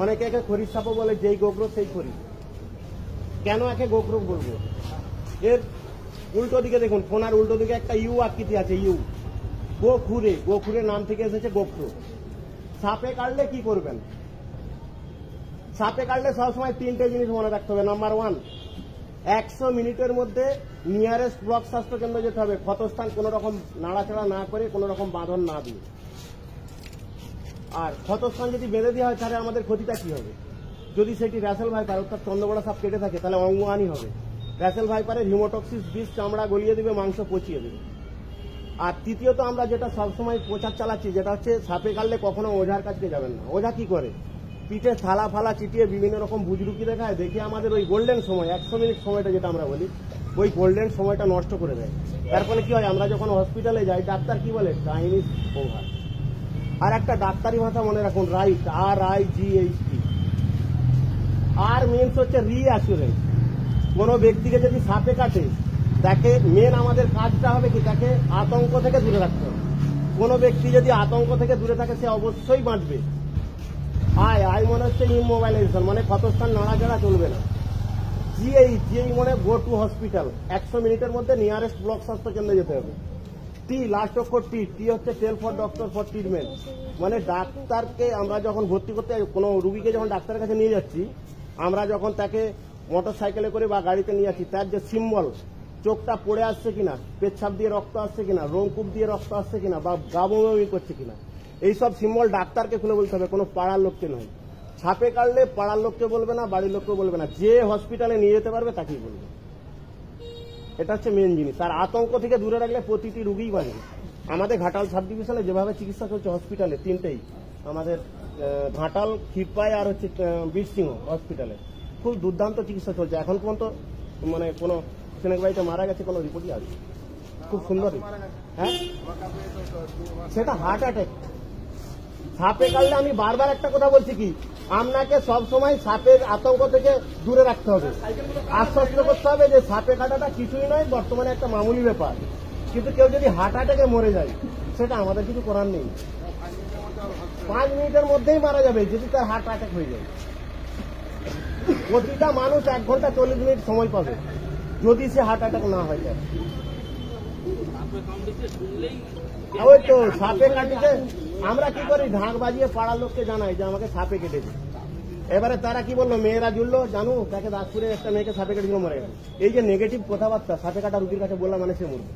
অনেকে একে খরির সাপও বলে, যেই গোগ্র সেই খরি। কেন একে গোগ্র বলবো? এর উল্টো দিকে দেখুন, ফোনার উল্টো দিকে একটা ইউ আকৃতি আছে, ইউ। গোখুরে, গোখুরের নাম থেকে এসেছে গোখ্র। সাপে কাটলে কি করবেন? সাপে কাটলে সবসময় তিনটে জিনিস মনে রাখতে হবে। নাম্বার 1, 100 মিনিটের মধ্যে নিয়ারেস্ট ব্লক স্বাস্থ্য কেন্দ্র যেতে হবে, ক্ষতস্থান কোনো রকম নাড়াচাড়া না করে, কোনো রকম বাঁধন না দিয়ে। আর ক্ষতস্থান যদি বেঁধে দেওয়া হয় তাহলে আমাদের ক্ষতিটা কি হবে? যদি সেটি র্যাসেল ভাইপার অর্থাৎ চন্দ্রবড়া সাপ কেটে থাকে তাহলে অঙ্গহানি হবে। র্যাসেল ভাইপারের হিমোটক্সিস বিষ চামড়া গলিয়ে দিবে, মাংস পচিয়ে দেবে। আর তৃতীয়ত আমরা যেটা সবসময় প্রচার চালাচ্ছি, যেটা হচ্ছে সাপে কাটলে কখনো ওঝার কাছে যাবেন না। ওঝা কি করে? পিঠে থালা ফালা চিটিয়ে বিভিন্ন রকম বুজরুকি দেখায়, দেখে আমাদের ওই গোল্ডেন সময় 100 মিনিট সময়টা যেটা আমরা বলি, ওই গোল্ডেন সময়টা নষ্ট করে দেয়। তার ফলে কি হয়, আমরা যখন হসপিটালে যাই ডাক্তার কি বলে, টাইম ইজ ওভার। আর একটা ডাক্তারি ভাষা মনে রাখুন, রাইট, RIGHT। আর মিনস হচ্ছে রিঅ্যাসুরেন্স। কোনো ব্যক্তিকে যদি সাপে কাটে, তাকে মেন আমাদের কাজটা হবে কি, তাকে আতঙ্ক থেকে দূরে রাখতে হবে। কোনো ব্যক্তি যদি আতঙ্ক থেকে দূরে থাকে সে অবশ্যই বাঁচবে। আই মনে হচ্ছে ইমোবাইলাইজেশন, মানে ক্ষতস্থান নাড়াচাড়া চলবে না। GH মানে গো টু হসপিটাল, 100 মিনিটের মধ্যে নিয়ারেস্ট ব্লক স্বাস্থ্য কেন্দ্রে যেতে হবে। T, লাস্ট অক্ষর T হচ্ছে টেল ফর ডক্টর ফর ট্রিটমেন্ট, মানে ডাক্তারকে আমরা যখন ভর্তি করতে, কোনো রুগীকে যখন ডাক্তারের কাছে নিয়ে যাচ্ছি, আমরা যখন তাকে মোটর সাইকেলে করে বা গাড়িতে নিয়ে যাচ্ছি, তার যে সিম্বল, চোখটা পড়ে আসছে কিনা, পেচ্ছাপ দিয়ে রক্ত আসছে কিনা, রোমকূপ দিয়ে রক্ত আসছে কিনা, বা গা বমি করছে কিনা, এইসব সিম্বল ডাক্তারকে খুলে বলতে হবে, কোনো পাড়ার লোককে নয়। ছাপে কাটলে পাড়ার লোককে বলবে না, বাড়ির লোককে বলবে না, যে হসপিটালে নিয়ে যেতে পারবে তাকেই বলবে। এটা হচ্ছে মেন জিনিস। আর আতঙ্ক থেকে দূরে রাখলে প্রতিটি রুগীই বাঁচবে। আমাদের ঘাটাল সাব ডিভিশনে যেভাবে চিকিৎসা চলছে হসপিটালে, তিনটেই আমাদের, ঘাটাল, ক্ষীরপাই আর হচ্ছে বীরসিংহ হসপিটালে খুব দুর্দান্ত চিকিৎসা চলছে। এখন পর্যন্ত মানে কোনো সেনেক বাড়িতে মারা গেছে কোনো রিপোর্টই আসবে, খুব সুন্দর। হ্যাঁ, সেটা হার্ট অ্যাটাক। সাপে কাটলে আমি বারবার একটা কথা বলছি কি, আপনাকে সবসময় সাপের আতঙ্ক থেকে দূরে রাখতে হবে, আশ্বস্ত করতে হবে যে সাপে কাটাটা কিছুই নয়, বর্তমানে একটা মামুলি ব্যাপার। কিন্তু কেউ যদি হার্ট অ্যাটাকে মরে যায়, সেটা আমাদের কিছু করার নেই। 5 মিনিটের মধ্যেই মারা যাবে যদি তার হার্ট অ্যাটাক হয়ে যায়। প্রতিটা মানুষ 1 ঘন্টা 40 মিনিট সময় পাবে যদি সে হার্ট অ্যাটাক না হয় যায়। ওই তো সাপে কাটিতে আমরা কি করি, ঢাক বাজিয়ে পাড়ার লোককে জানাই যে আমাকে সাপে কেটেছে। এবারে তারা কি বললো, মেয়েরা জুড়লো, জানো তাকে দাসপুরে একটা মেয়েকে সাপে কেটেছিল, মরে গেছে। এই যে নেগেটিভ কথাবার্তা, সাপে কাটা রুগীর কাছে বললাম মানে সে মরবে।